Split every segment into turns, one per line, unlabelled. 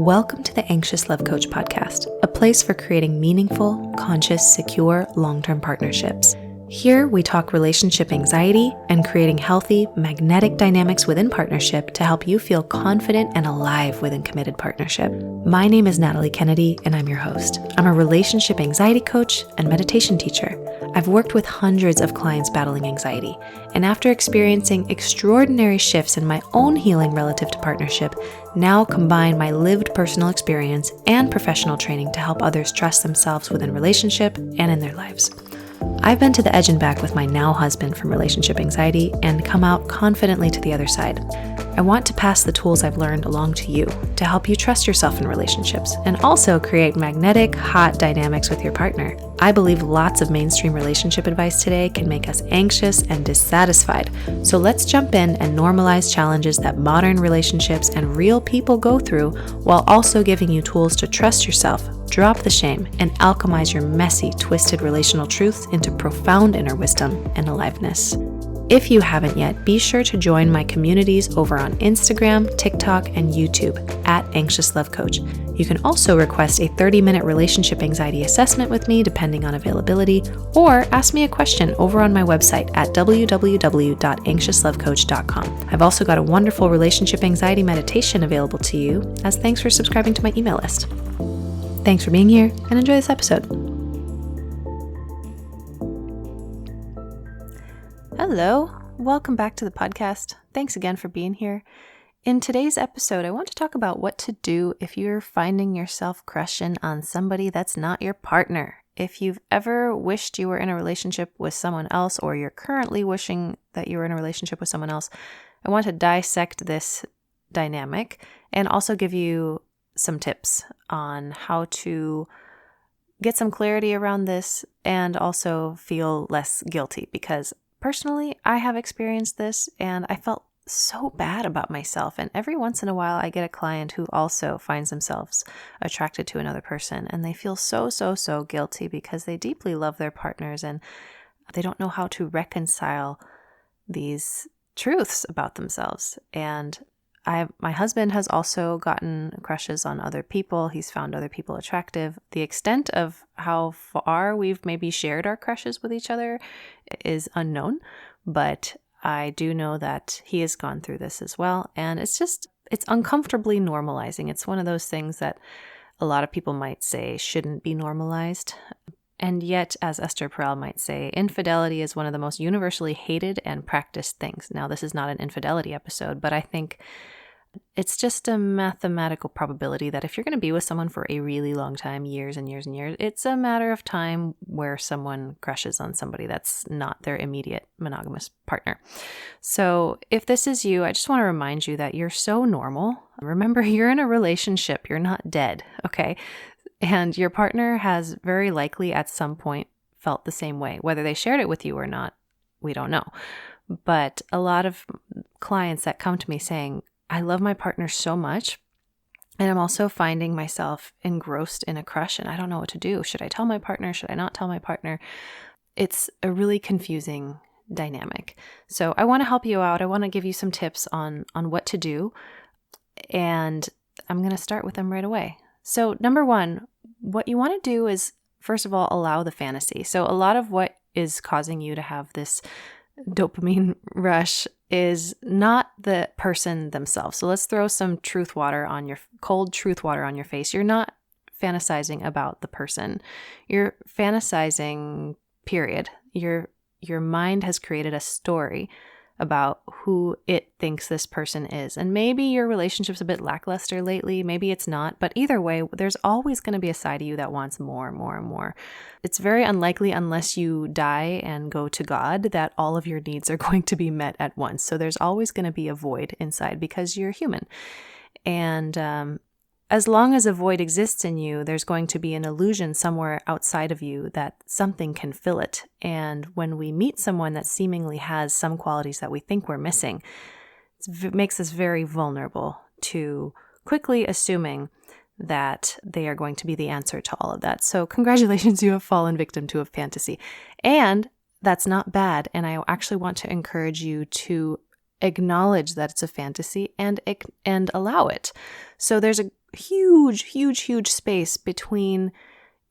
Welcome to the Anxious Love Coach podcast, a place for creating meaningful, conscious, secure, long-term partnerships. Here, we talk relationship anxiety and creating healthy, magnetic dynamics within partnership to help you feel confident and alive within committed partnership. My name is Natalie Kennedy, and I'm your host. I'm a relationship anxiety coach and meditation teacher. I've worked with hundreds of clients battling anxiety, and after experiencing extraordinary shifts in my own healing relative to partnership, now combine my lived personal experience and professional training to help others trust themselves within relationship and in their lives. I've been to the edge and back with my now husband from relationship anxiety and come out confidently to the other side. I want to pass the tools I've learned along to you to help you trust yourself in relationships and also create magnetic, hot dynamics with your partner. I believe lots of mainstream relationship advice today can make us anxious and dissatisfied. So let's jump in and normalize challenges that modern relationships and real people go through while also giving you tools to trust yourself, drop the shame, and alchemize your messy, twisted relational truths into profound inner wisdom and aliveness. If you haven't yet, be sure to join my communities over on Instagram, TikTok, and YouTube at Anxious Love Coach. You can also request a 30-minute relationship anxiety assessment with me depending on availability, or ask me a question over on my website at www.anxiouslovecoach.com. I've also got a wonderful relationship anxiety meditation available to you as thanks for subscribing to my email list. Thanks for being here and enjoy this episode. Hello, welcome back to the podcast. Thanks again for being here. In today's episode, I want to talk about what to do if you're finding yourself crushing on somebody that's not your partner. If you've ever wished you were in a relationship with someone else, or you're currently wishing that you were in a relationship with someone else, I want to dissect this dynamic and also give you some tips on how to get some clarity around this and also feel less guilty, because personally, I have experienced this and I felt so bad about myself. And every once in a while, I get a client who also finds themselves attracted to another person, and they feel so guilty because they deeply love their partners and they don't know how to reconcile these truths about themselves. And my husband has also gotten crushes on other people. He's found other people attractive. The extent of how far we've maybe shared our crushes with each other is unknown, but I do know that he has gone through this as well. And it's uncomfortably normalizing. It's one of those things that a lot of people might say shouldn't be normalized. And yet, as Esther Perel might say, infidelity is one of the most universally hated and practiced things. Now, this is not an infidelity episode, but I think it's just a mathematical probability that if you're going to be with someone for a really long time, years and years and years, it's a matter of time where someone crushes on somebody that's not their immediate monogamous partner. So if this is you, I just want to remind you that you're so normal. Remember, you're in a relationship. You're not dead, okay? And your partner has very likely at some point felt the same way. Whether they shared it with you or not, we don't know. But a lot of clients that come to me saying, I love my partner so much, and I'm also finding myself engrossed in a crush and I don't know what to do. Should I tell my partner? Should I not tell my partner? It's a really confusing dynamic. So I want to help you out. I want to give you some tips on what to do. And I'm going to start with them right away. So number one, what you want to do is, first of all, allow the fantasy. So a lot of what is causing you to have this dopamine rush is not the person themselves. So let's throw some cold truth water on your face. You're not fantasizing about the person. You're fantasizing, period. Your mind has created a story about who it thinks this person is. And maybe your relationship's a bit lackluster lately, maybe it's not, but either way, there's always going to be a side of you that wants more and more and more. It's very unlikely, unless you die and go to God, that all of your needs are going to be met at once. So there's always going to be a void inside because you're human. And as long as a void exists in you, there's going to be an illusion somewhere outside of you that something can fill it. And when we meet someone that seemingly has some qualities that we think we're missing, it makes us very vulnerable to quickly assuming that they are going to be the answer to all of that. So congratulations, you have fallen victim to a fantasy. And that's not bad. And I actually want to encourage you to acknowledge that it's a fantasy and allow it. So there's huge space between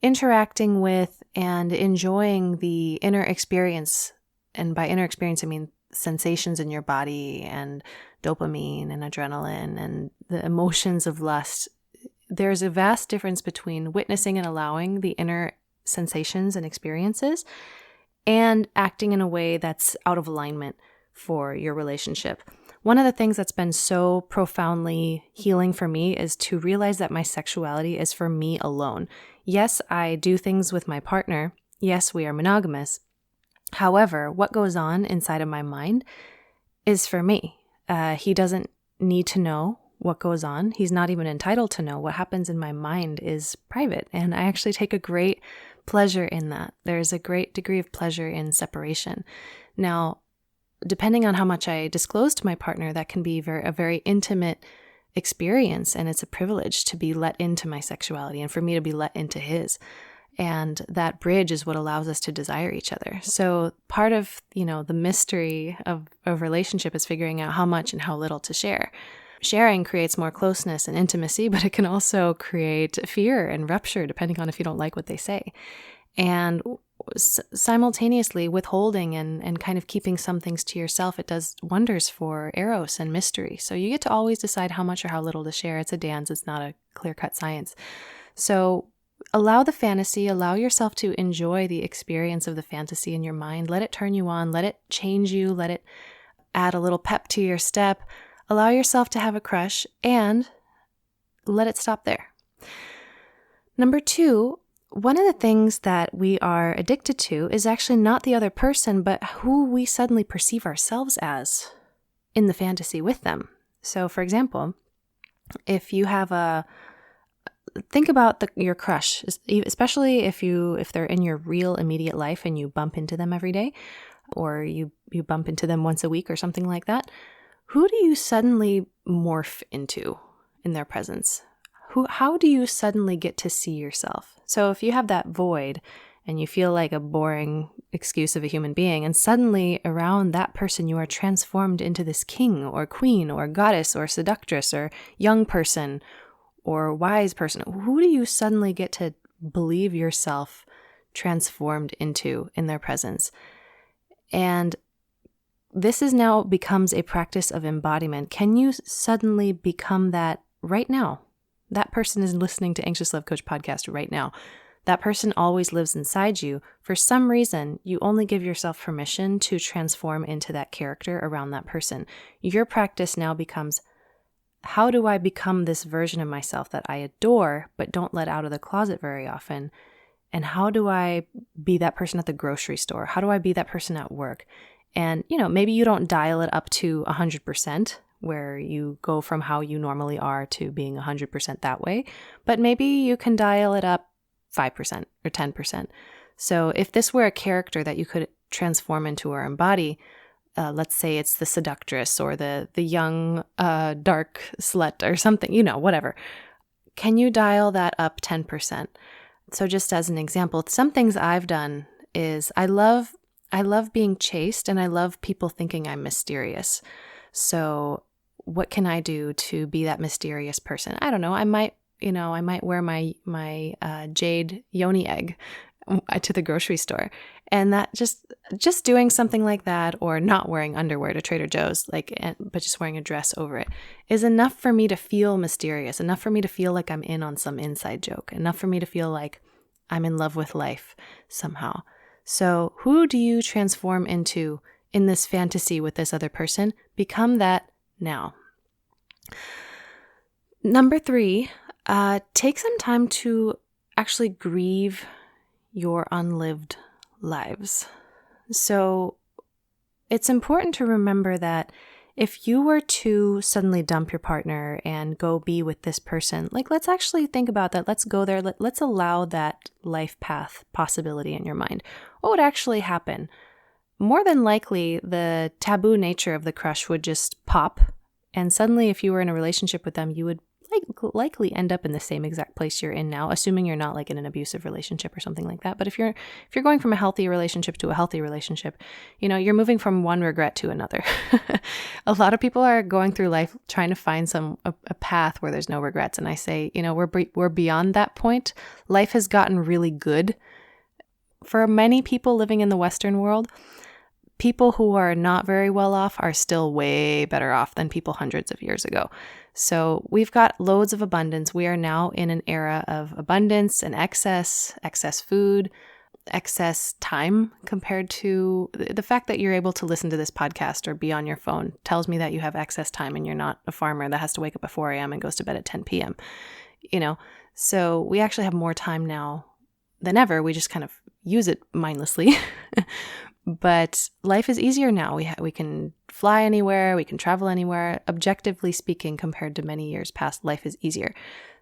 interacting with and enjoying the inner experience. And by inner experience, I mean sensations in your body and dopamine and adrenaline and the emotions of lust. There's a vast difference between witnessing and allowing the inner sensations and experiences and acting in a way that's out of alignment for your relationship. One of the things that's been so profoundly healing for me is to realize that my sexuality is for me alone. Yes, I do things with my partner. Yes, we are monogamous. However, what goes on inside of my mind is for me. He doesn't need to know what goes on. He's not even entitled to know. What happens in my mind is private, and I actually take a great pleasure in that. There's a great degree of pleasure in separation. Now, depending on how much I disclose to my partner, that can be a very intimate experience, and it's a privilege to be let into my sexuality and for me to be let into his. And that bridge is what allows us to desire each other. So part of, the mystery of a relationship is figuring out how much and how little to share. Sharing creates more closeness and intimacy, but it can also create fear and rupture depending on if you don't like what they say. And simultaneously withholding and kind of keeping some things to yourself, it does wonders for eros and mystery. So you get to always decide how much or how little to share. It's a dance. It's not a clear-cut science. So allow the fantasy, allow yourself to enjoy the experience of the fantasy in your mind. Let it turn you on, let it change you, let it add a little pep to your step. Allow yourself to have a crush and let it stop there. Number 2, one of the things that we are addicted to is actually not the other person, but who we suddenly perceive ourselves as in the fantasy with them. So for example, if you have think about your crush, especially if they're in your real immediate life and you bump into them every day, or you bump into them once a week or something like that. Who do you suddenly morph into in their presence? How do you suddenly get to see yourself? So if you have that void and you feel like a boring excuse of a human being, and suddenly around that person you are transformed into this king or queen or goddess or seductress or young person or wise person, who do you suddenly get to believe yourself transformed into in their presence? And this is now becomes a practice of embodiment. Can you suddenly become that right now? That person is listening to Anxious Love Coach podcast right now. That person always lives inside you. For some reason, you only give yourself permission to transform into that character around that person. Your practice now becomes, how do I become this version of myself that I adore but don't let out of the closet very often? And how do I be that person at the grocery store? How do I be that person at work? And, maybe you don't dial it up to 100%, where you go from how you normally are to being 100% that way, but maybe you can dial it up 5% or 10%. So if this were a character that you could transform into or embody, let's say it's the seductress or the young dark slut or something, whatever. Can you dial that up 10%? So just as an example, some things I've done is I love being chased and I love people thinking I'm mysterious. So what can I do to be that mysterious person? I don't know. I might wear my jade yoni egg to the grocery store, and that just doing something like that, or not wearing underwear to Trader Joe's, but just wearing a dress over it, is enough for me to feel mysterious, enough for me to feel like I'm in on some inside joke, enough for me to feel like I'm in love with life somehow. So who do you transform into in this fantasy with this other person? Become that now. Number 3, take some time to actually grieve your unlived lives. So it's important to remember that if you were to suddenly dump your partner and go be with this person, let's actually think about that. Let's go there. Let's allow that life path possibility in your mind. What would actually happen? More than likely, the taboo nature of the crush would just pop. And suddenly, if you were in a relationship with them, you would likely end up in the same exact place you're in now, assuming you're not like in an abusive relationship or something like that. But if you're going from a healthy relationship to a healthy relationship, you're moving from one regret to another. A lot of people are going through life trying to find a path where there's no regrets. And I say, we're beyond that point. Life has gotten really good. For many people living in the Western world, people who are not very well off are still way better off than people hundreds of years ago. So we've got loads of abundance. We are now in an era of abundance and excess food, excess time. Compared to the fact that you're able to listen to this podcast or be on your phone tells me that you have excess time and you're not a farmer that has to wake up at 4 a.m. and goes to bed at 10 p.m. So we actually have more time now than ever. We just kind of use it mindlessly. But life is easier now. We can fly anywhere. We can travel anywhere. Objectively speaking, compared to many years past, life is easier.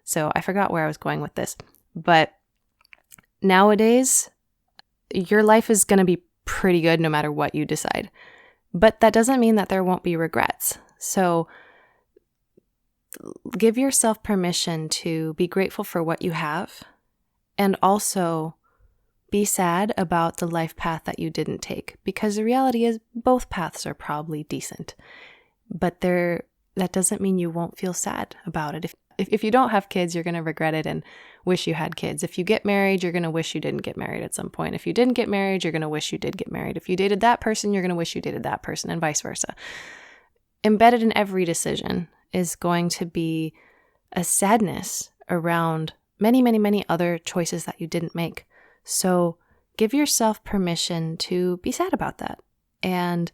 So I forgot where I was going with this. But nowadays, your life is going to be pretty good no matter what you decide. But that doesn't mean that there won't be regrets. So give yourself permission to be grateful for what you have, and also be sad about the life path that you didn't take, because the reality is both paths are probably decent, but that doesn't mean you won't feel sad about it. If you don't have kids, you're going to regret it and wish you had kids. If you get married, you're going to wish you didn't get married at some point. If you didn't get married, you're going to wish you did get married. If you dated that person, you're going to wish you dated that person, and vice versa. Embedded in every decision is going to be a sadness around many, many, many other choices that you didn't make. So give yourself permission to be sad about that. And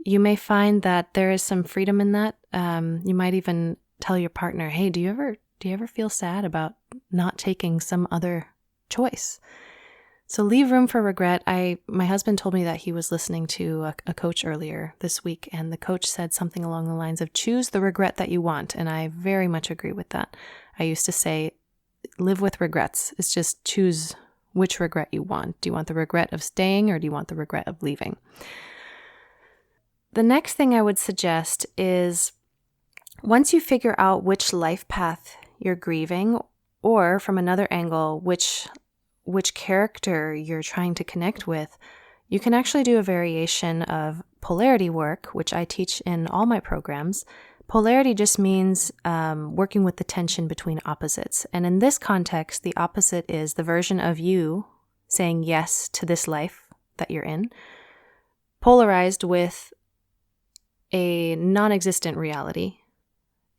you may find that there is some freedom in that. You might even tell your partner, hey, do you ever feel sad about not taking some other choice? So leave room for regret. My husband told me that he was listening to a coach earlier this week, and the coach said something along the lines of choose the regret that you want. And I very much agree with that. I used to say, live with regrets. It's just choose which regret you want. Do you want the regret of staying, or do you want the regret of leaving? The next thing I would suggest is, once you figure out which life path you're grieving, or from another angle, which character you're trying to connect with, you can actually do a variation of polarity work, which I teach in all my programs. Polarity just means working with the tension between opposites. And in this context, the opposite is the version of you saying yes to this life that you're in, polarized with a non-existent reality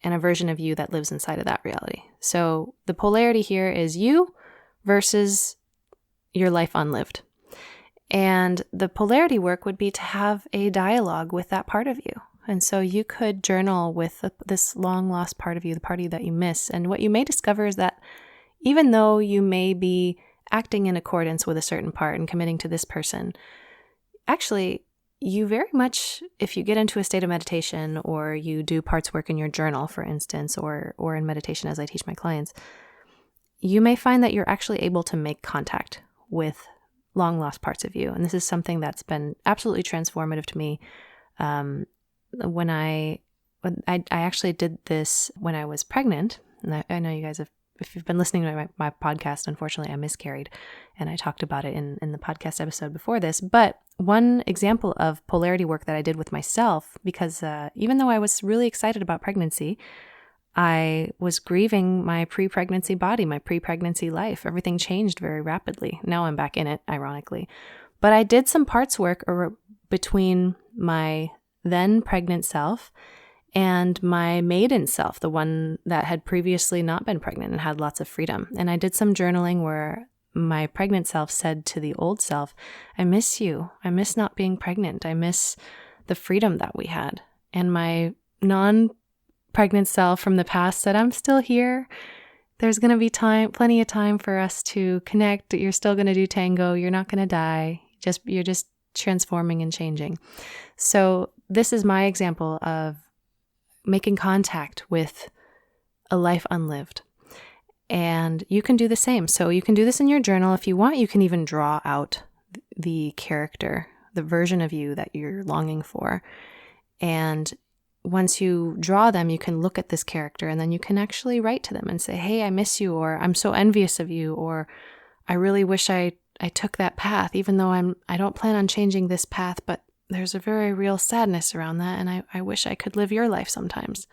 and a version of you that lives inside of that reality. So the polarity here is you versus your life unlived. And the polarity work would be to have a dialogue with that part of you. And so you could journal with this long lost part of you, the part of you that you miss. And what you may discover is that even though you may be acting in accordance with a certain part and committing to this person, actually, you very much, if you get into a state of meditation, or you do parts work in your journal, for instance, or in meditation as I teach my clients, you may find that you're actually able to make contact with long lost parts of you. And this is something that's been absolutely transformative to me. When I actually did this when I was pregnant, and I know you guys if you've been listening to my podcast, unfortunately I miscarried, and I talked about it in the podcast episode before this. But one example of polarity work that I did with myself, because even though I was really excited about pregnancy, I was grieving my pre-pregnancy body, my pre-pregnancy life. Everything changed very rapidly. Now I'm back in it, ironically. But I did some parts work between my then pregnant self and my maiden self, the one that had previously not been pregnant and had lots of freedom. And I did some journaling where my pregnant self said to the old self, I miss you. I miss not being pregnant. I miss the freedom that we had. And my non-pregnant self from the past said, I'm still here. There's going to be plenty of time for us to connect. You're still going to do tango. You're not going to die. You're just transforming and changing. So this is my example of making contact with a life unlived. And you can do the same. So you can do this in your journal. If you want, you can even draw out the character, the version of you that you're longing for. And once you draw them, you can look at this character and then you can actually write to them and say, hey, I miss you, or I'm so envious of you, or I really wish I took that path, even though I don't plan on changing this path, but there's a very real sadness around that, and I wish I could live your life sometimes.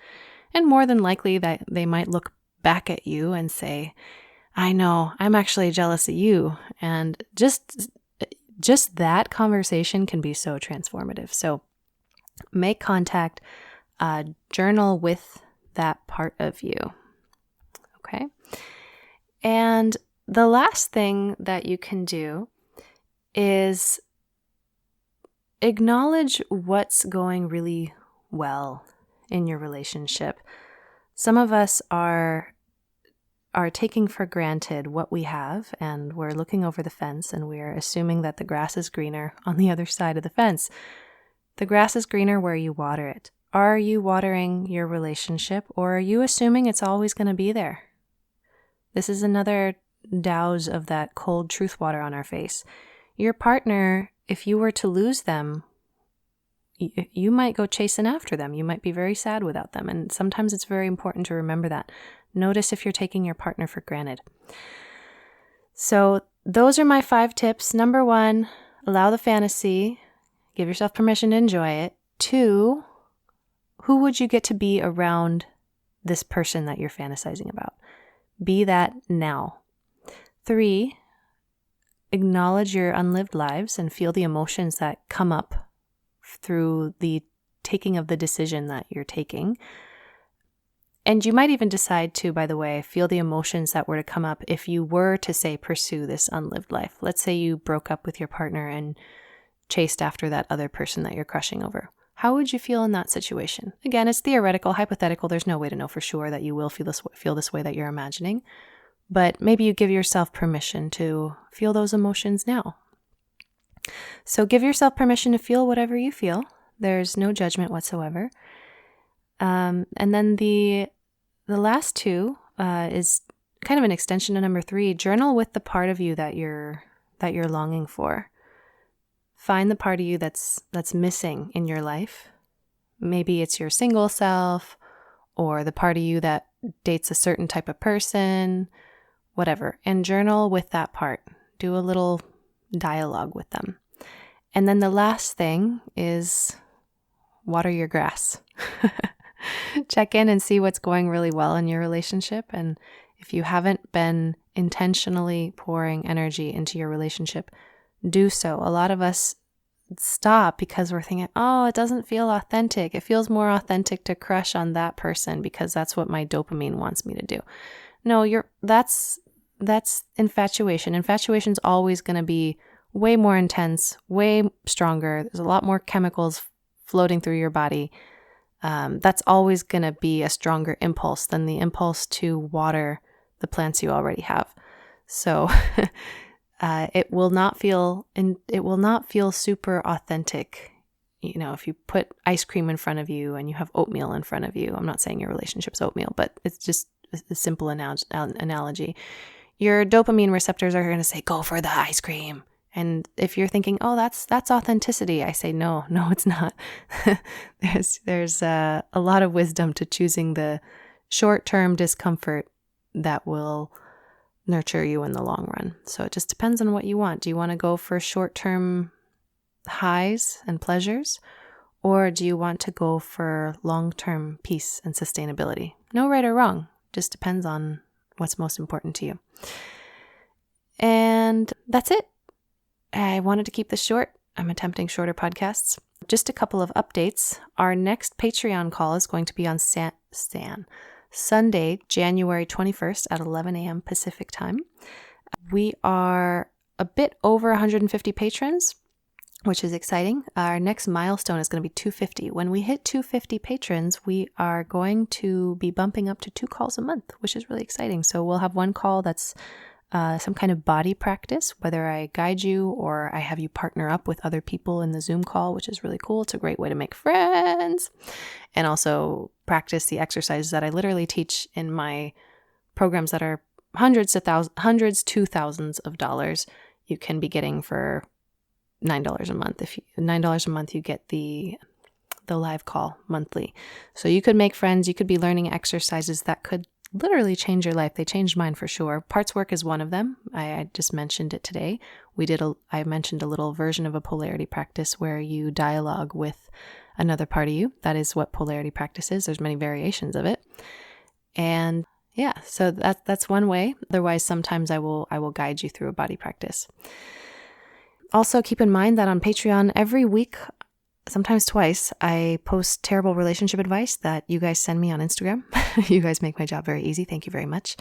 And more than likely that they might look back at you and say, I know, I'm actually jealous of you. And just that conversation can be so transformative. So make contact, journal with that part of you. Okay. And the last thing that you can do is acknowledge what's going really well in your relationship. Some of us are taking for granted what we have, and we're looking over the fence and we're assuming that the grass is greener on the other side of the fence. The grass is greener where you water it. Are you watering your relationship, or are you assuming it's always going to be there? This is another douse of that cold truth water on our face. Your partner, if you were to lose them, you might go chasing after them. You might be very sad without them. And sometimes it's very important to remember that. Notice if you're taking your partner for granted. So those are my 5 tips. Number 1, allow the fantasy. Give yourself permission to enjoy it. 2, who would you get to be around this person that you're fantasizing about? Be that now. 3, acknowledge your unlived lives and feel the emotions that come up through the taking of the decision that you're taking. And you might even decide to, by the way, feel the emotions that were to come up if you were to, say, pursue this unlived life. Let's say you broke up with your partner and chased after that other person that you're crushing over. How would you feel in that situation? Again, it's theoretical, hypothetical. There's no way to know for sure that you will feel this way that you're imagining. But maybe you give yourself permission to feel those emotions now. So give yourself permission to feel whatever you feel. There's no judgment whatsoever. And then the last 2 is kind of an extension to number 3. Journal with the part of you that you're longing for. Find the part of you that's missing in your life. Maybe it's your single self, or the part of you that dates a certain type of person, whatever. And journal with that part. Do a little dialogue with them. And then the last thing is water your grass. Check in and see what's going really well in your relationship. And if you haven't been intentionally pouring energy into your relationship, do so. A lot of us stop because we're thinking, oh, it doesn't feel authentic. It feels more authentic to crush on that person because that's what my dopamine wants me to do. No, that's infatuation. Infatuation's always going to be way more intense, way stronger. There's a lot more chemicals floating through your body. That's always going to be a stronger impulse than the impulse to water the plants you already have. So it will not feel super authentic. You know, if you put ice cream in front of you and you have oatmeal in front of you, I'm not saying your relationship's oatmeal, but it's just a simple analogy. Your dopamine receptors are going to say, go for the ice cream. And if you're thinking, oh, that's authenticity, I say, no, it's not. There's a lot of wisdom to choosing the short-term discomfort that will nurture you in the long run. So it just depends on what you want. Do you want to go for short-term highs and pleasures, or do you want to go for long-term peace and sustainability? No right or wrong. Just depends on what's most important to you. And that's it. I wanted to keep this short. I'm attempting shorter podcasts. Just a couple of updates. Our next Patreon call is going to be on Sunday, January 21st at 11 a.m. Pacific time. We are a bit over 150 patrons, which is exciting. Our next milestone is going to be 250. When we hit 250 patrons, we are going to be bumping up to 2 calls a month, which is really exciting. So we'll have one call that's some kind of body practice, whether I guide you or I have you partner up with other people in the Zoom call, which is really cool. It's a great way to make friends and also practice the exercises that I literally teach in my programs that are hundreds to thousands of dollars you can be getting for $9 a month. If $9 a month, you get the the live call monthly. So you could make friends, you could be learning exercises that could literally change your life. They changed mine for sure. Parts work is one of them. I just mentioned it today. I mentioned a little version of a polarity practice where you dialogue with another part of you. That is what polarity practice is. There's many variations of it. And yeah, so that's one way. Otherwise, sometimes I will guide you through a body practice. Also, keep in mind that on Patreon every week, sometimes twice, I post terrible relationship advice that you guys send me on Instagram. You guys make my job very easy. Thank you very much.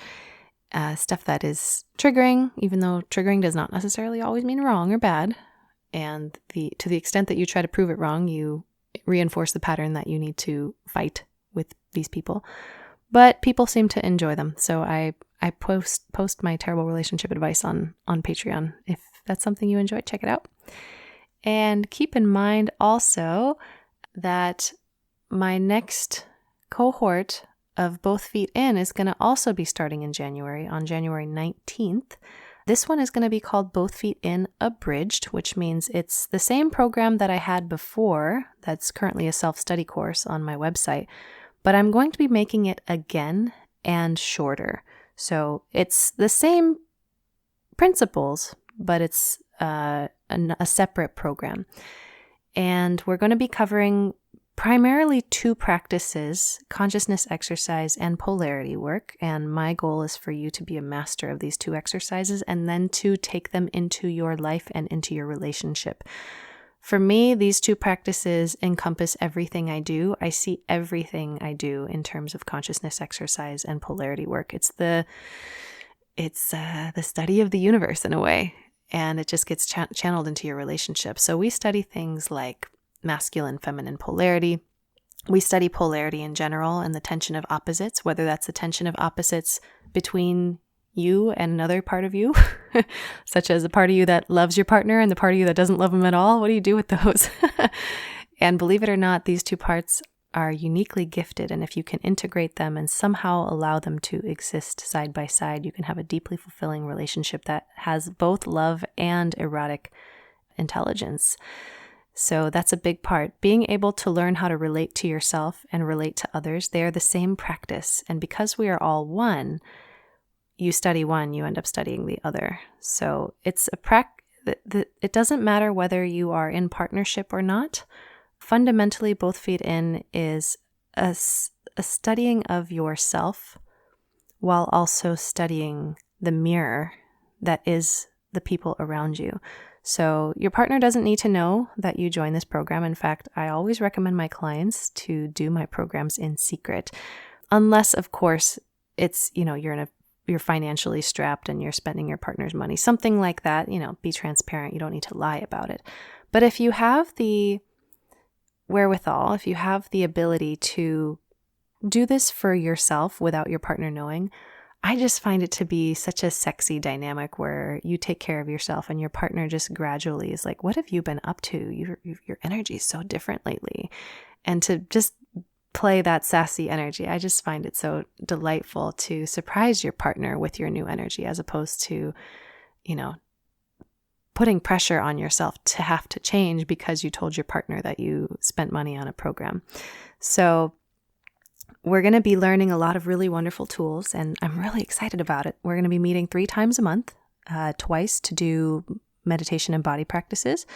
Stuff that is triggering, even though triggering does not necessarily always mean wrong or bad. And to the extent that you try to prove it wrong, you reinforce the pattern that you need to fight with these people. But people seem to enjoy them. So I post my terrible relationship advice on Patreon. If that's something you enjoy, check it out. And keep in mind also that my next cohort of Both Feet In is going to also be starting in January, on January 19th. This one is going to be called Both Feet In Abridged, which means it's the same program that I had before. That's currently a self-study course on my website, but I'm going to be making it again and shorter. So it's the same principles, but it's a separate program. And we're going to be covering primarily two practices, consciousness exercise and polarity work. And my goal is for you to be a master of these two exercises and then to take them into your life and into your relationship. For me, these two practices encompass everything I do. I see everything I do in terms of consciousness exercise and polarity work. It's the study of the universe in a way, and it just gets channeled into your relationship. So we study things like masculine, feminine polarity. We study polarity in general and the tension of opposites, whether that's the tension of opposites between you and another part of you, such as a part of you that loves your partner and the part of you that doesn't love them at all. What do you do with those? And believe it or not, these two parts are uniquely gifted. And if you can integrate them and somehow allow them to exist side by side, you can have a deeply fulfilling relationship that has both love and erotic intelligence. So that's a big part. Being able to learn how to relate to yourself and relate to others, they are the same practice. And because we are all one, you study one, you end up studying the other. So it's it doesn't matter whether you are in partnership or not. Fundamentally, Both Feet In is a studying of yourself while also studying the mirror that is the people around you. So your partner doesn't need to know that you join this program. In fact, I always recommend my clients to do my programs in secret, unless, of course, it's, you're financially strapped and you're spending your partner's money, something like that. Be transparent. You don't need to lie about it. But if you have the wherewithal, if you have the ability to do this for yourself without your partner knowing, I just find it to be such a sexy dynamic where you take care of yourself and your partner just gradually is like, what have you been up to? Your energy is so different lately. And to just play that sassy energy, I just find it so delightful to surprise your partner with your new energy as opposed to, putting pressure on yourself to have to change because you told your partner that you spent money on a program. So we're going to be learning a lot of really wonderful tools, and I'm really excited about it. We're going to be meeting 3 times a month, twice to do meditation and body practices.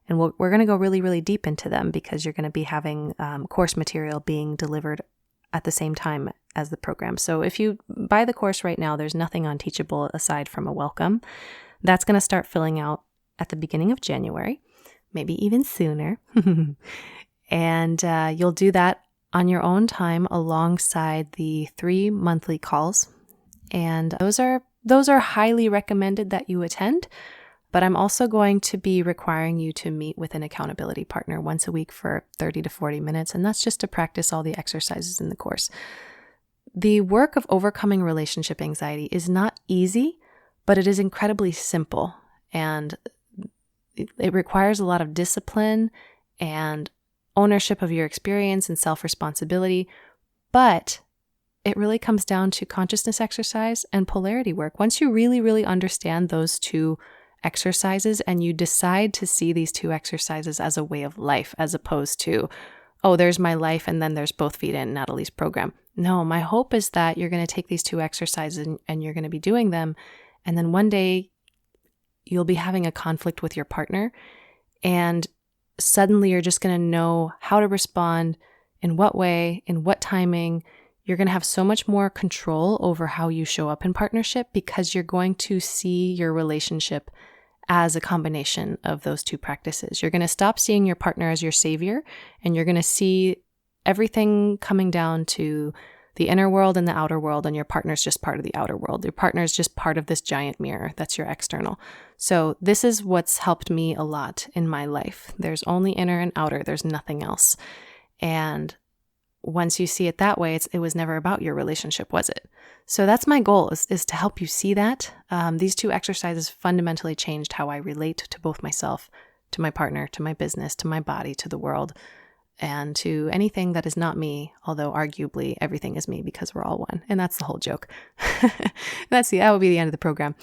And we're going to go really, really deep into them because you're going to be having course material being delivered at the same time as the program. So if you buy the course right now, there's nothing on Teachable aside from a welcome. That's going to start filling out at the beginning of January, maybe even sooner. And you'll do that on your own time alongside the 3 monthly calls. And those are highly recommended that you attend. But I'm also going to be requiring you to meet with an accountability partner once a week for 30 to 40 minutes. And that's just to practice all the exercises in the course. The work of overcoming relationship anxiety is not easy, but it is incredibly simple. And it requires a lot of discipline and ownership of your experience and self-responsibility. But it really comes down to consciousness exercise and polarity work. Once you really, really understand those two exercises and you decide to see these two exercises as a way of life, as opposed to, oh, there's my life, and then there's Both Feet In, Natalie's program. No, my hope is that you're going to take these 2 exercises and you're going to be doing them. And then one day you'll be having a conflict with your partner, and suddenly you're just going to know how to respond, in what way, in what timing. You're going to have so much more control over how you show up in partnership because you're going to see your relationship as a combination of those 2 practices. You're going to stop seeing your partner as your savior, and you're going to see everything coming down to the inner world and the outer world, and your partner's just part of the outer world. Your partner's just part of this giant mirror that's your external. So this is what's helped me a lot in my life. There's only inner and outer. There's nothing else. And once you see it that way, it was never about your relationship, was it? So that's my goal, is to help you see that. These 2 exercises fundamentally changed how I relate to both myself, to my partner, to my business, to my body, to the world, and to anything that is not me, although arguably everything is me because we're all one. And that's the whole joke. That will be the end of the program.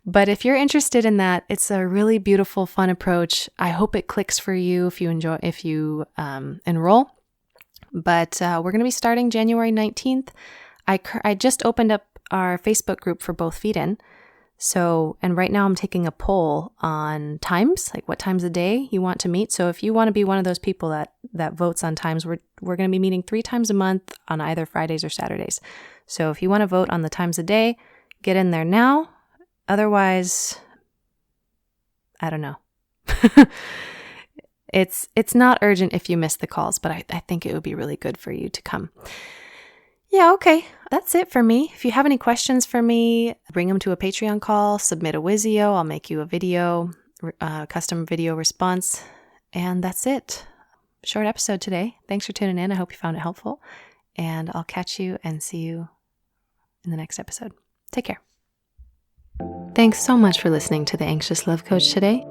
But if you're interested in that, it's a really beautiful, fun approach. I hope it clicks for you if you enroll. But we're going to be starting January 19th. I just opened up our Facebook group for Both Feet In. So, and right now I'm taking a poll on times, like what times a day you want to meet. So if you want to be one of those people that votes on times, we're going to be meeting 3 times a month on either Fridays or Saturdays. So if you want to vote on the times a day, get in there now. Otherwise, I don't know. It's not urgent if you miss the calls, but I think it would be really good for you to come. Yeah, okay. That's it for me. If you have any questions for me, bring them to a Patreon call, submit a Wizio. I'll make you a video, custom video response. And that's it. Short episode today. Thanks for tuning in. I hope you found it helpful. And I'll catch you and see you in the next episode. Take care. Thanks so much for listening to The Anxious Love Coach today.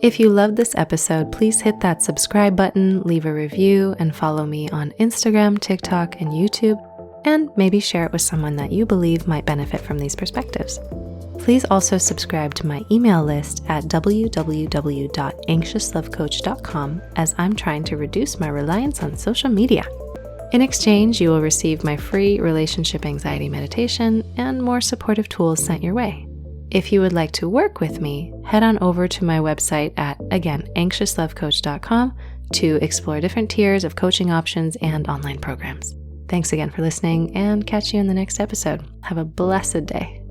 If you loved this episode, please hit that subscribe button, leave a review, and follow me on Instagram, TikTok, and YouTube. And maybe share it with someone that you believe might benefit from these perspectives. Please also subscribe to my email list at www.anxiouslovecoach.com, as I'm trying to reduce my reliance on social media. In exchange, you will receive my free relationship anxiety meditation and more supportive tools sent your way. If you would like to work with me, head on over to my website at, again, anxiouslovecoach.com to explore different tiers of coaching options and online programs. Thanks again for listening, and catch you in the next episode. Have a blessed day.